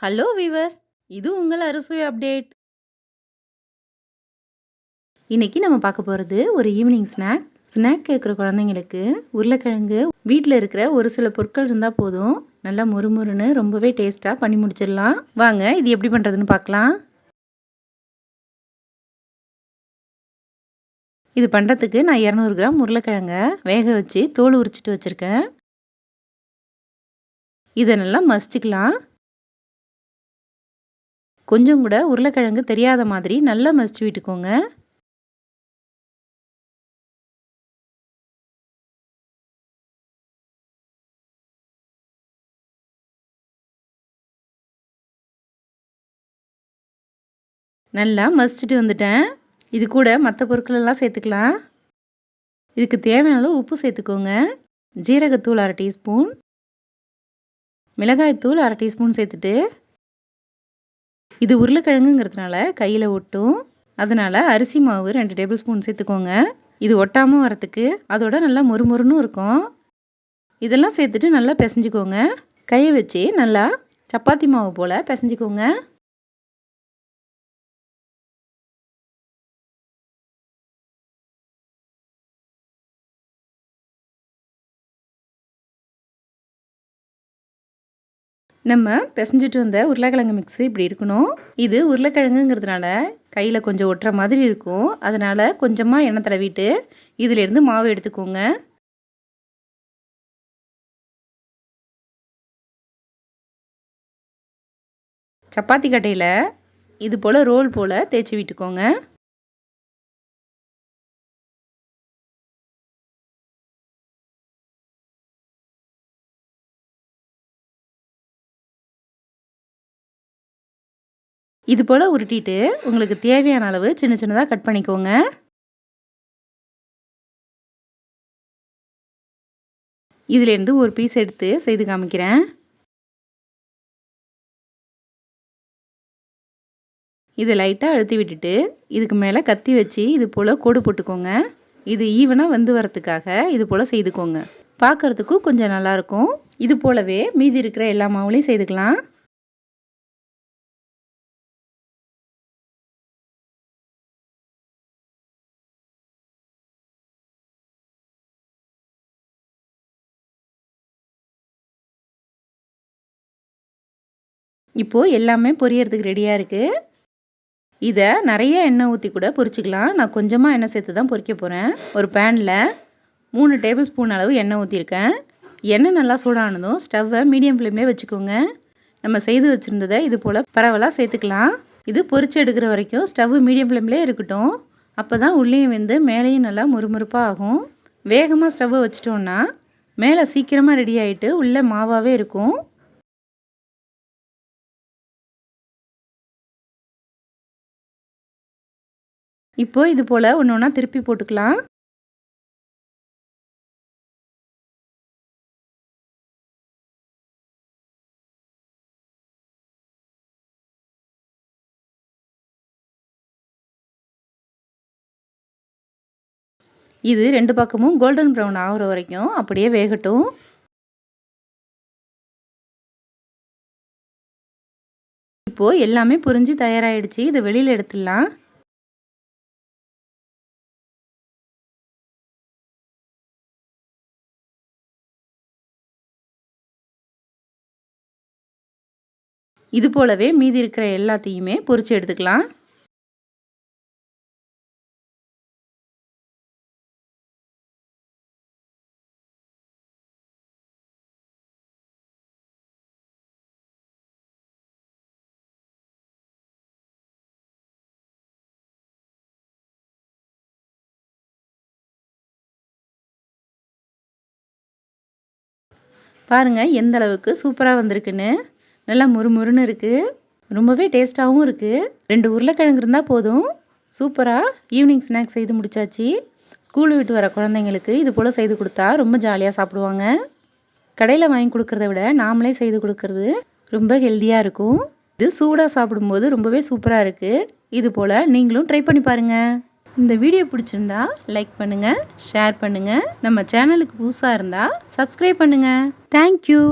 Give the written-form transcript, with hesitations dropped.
Hello viewers, இது உங்கள் அறுசுவை அப்டேட். இன்னைக்கு நம்ம பார்க்க போகிறது ஒரு ஈவினிங் ஸ்நாக் கேட்குற குழந்தைங்களுக்கு உருளைக்கிழங்கு வீட்டில் இருக்கிற ஒரு சில பொருட்கள் இருந்தால் போதும், நல்லா முறுமுறுன்னு ரொம்பவே டேஸ்ட்டாக பண்ணி முடிச்சிடலாம். வாங்க இது எப்படி பண்ணுறதுன்னு பார்க்கலாம். இது பண்ணுறதுக்கு நான் 200 கிராம் உருளைக்கிழங்க வேக வச்சு தோல் உரிச்சிட்டு வச்சுருக்கேன். இதை நல்லா மசிச்சுக்கலாம். கொஞ்சம் கூட உருளைக்கிழங்கு தெரியாத மாதிரி நல்லா மசிச்சு விட்டுக்கோங்க. நல்லா மசிச்சுட்டு வந்துட்டேன். இது கூட மற்ற பொருட்களெல்லாம் சேர்த்துக்கலாம். இதுக்கு தேவையான அளவு உப்பு சேர்த்துக்கோங்க. ஜீரகத்தூள் 1/2 டீஸ்பூன், மிளகாய்த்தூள் 1/2 டீஸ்பூன் சேர்த்துட்டு, இது உருளைக்கிழங்குங்கிறதுனால கையில் ஒட்டும், அதனால் அரிசி மாவு 2 டேபிள் ஸ்பூன் சேர்த்துக்கோங்க. இது ஒட்டாமல் வரத்துக்கு, அதோட நல்லா மொறுமொறுன்னு இருக்கும். இதெல்லாம் சேர்த்துட்டு நல்லா பிசைஞ்சிக்கோங்க. கையை வச்சு நல்லா சப்பாத்தி மாவு போல் பிசைஞ்சிக்கோங்க. நம்ம பிசைஞ்சிட்டு வந்த உருளைக்கிழங்கு மிக்ஸு இப்படி இருக்கணும். இது உருளைக்கிழங்குங்கிறதுனால கையில் கொஞ்சம் ஒட்டுற மாதிரி இருக்கும். அதனால் கொஞ்சமாக எண்ணெய் தடவிட்டு இதிலேருந்து மாவு எடுத்துக்கோங்க. சப்பாத்தி கட்டையில் இது போல் ரோல் போல் தேய்ச்சி விட்டுக்கோங்க. இது போல் உருட்டிட்டு உங்களுக்கு தேவையான அளவு சின்ன சின்னதாக கட் பண்ணிக்கோங்க. இதிலேருந்து ஒரு பீஸ் எடுத்து செய்து காமிக்கிறேன். இதை லைட்டாக அழுத்தி விட்டுட்டு இதுக்கு மேலே கத்தி வச்சு இது போல் கோடு போட்டுக்கோங்க. இது ஈவனாக வந்து வரத்துக்காக இது போல் செய்துக்கோங்க. பார்க்குறதுக்கும் கொஞ்சம் நல்லாயிருக்கும். இது போலவே மீதி இருக்கிற எல்லா மாவுலையும் செய்துக்கலாம். இப்போது எல்லாமே பொரியறதுக்கு ரெடியாக இருக்குது. இதை நிறைய எண்ணெய் ஊற்றி கூட பொரிச்சிக்கலாம். நான் கொஞ்சமாக எண்ணெய் சேர்த்து தான் பொரிக்க போகிறேன். ஒரு பேனில் 3 டேபிள் ஸ்பூன் அளவு எண்ணெய் ஊற்றிருக்கேன். எண்ணெய் நல்லா சூடானதும் ஸ்டவ்வை மீடியம் ஃப்ளேம்லேயே வச்சுக்கோங்க. நம்ம செய்து வச்சுருந்ததை இது போல் பரவலாக சேர்த்துக்கலாம். இது பொரிச்சு எடுக்கிற வரைக்கும் ஸ்டவ் மீடியம் ஃப்ளேம்லேயே இருக்கட்டும். அப்போ தான் உள்ளேயும் வெந்து மேலேயும் நல்லா முறுமுறுப்பாக ஆகும். வேகமாக ஸ்டவ்வை வச்சிட்டோன்னா மேலே சீக்கிரமாக ரெடி ஆகிட்டு உள்ளே மாவாகவே இருக்கும். இப்போ இது போல் ஒன்று ஒன்றா திருப்பி போட்டுக்கலாம். இது 2 பக்கமும் கோல்டன் ப்ரௌன் ஆகிற வரைக்கும் அப்படியே வேகட்டும். இப்போது எல்லாமே பொரிஞ்சு தயாராகிடுச்சு. இதை வெளியில் எடுத்துடலாம். இது போலவே மீதி இருக்கிற எல்லாத்தையுமே பொரிச்சு எடுத்துக்கலாம். பாருங்கள் எந்த அளவுக்கு சூப்பராக வந்திருக்குன்னு. நல்லா முறுமுறுன்னு இருக்குது. ரொம்பவே டேஸ்ட்டாகவும் இருக்குது. 2 உருளைக்கிழங்கு இருந்தால் போதும், சூப்பராக ஈவினிங் ஸ்நாக்ஸ் செய்து முடிச்சாச்சு. ஸ்கூல் விட்டு வர குழந்தைங்களுக்கு இது போல் செய்து கொடுத்தா ரொம்ப ஜாலியாக சாப்பிடுவாங்க. கடையில் வாங்கி கொடுக்குறத விட நாமளே செய்து கொடுக்குறது ரொம்ப ஹெல்த்தியாக இருக்கும். இது சூடாக சாப்பிடும்போது ரொம்பவே சூப்பராக இருக்குது. இது போல் நீங்களும் ட்ரை பண்ணி பாருங்கள். இந்த வீடியோ பிடிச்சிருந்தா லைக் பண்ணுங்கள், ஷேர் பண்ணுங்கள். நம்ம சேனலுக்கு புதுசாக இருந்தால் சப்ஸ்கிரைப் பண்ணுங்கள். தேங்க்யூ.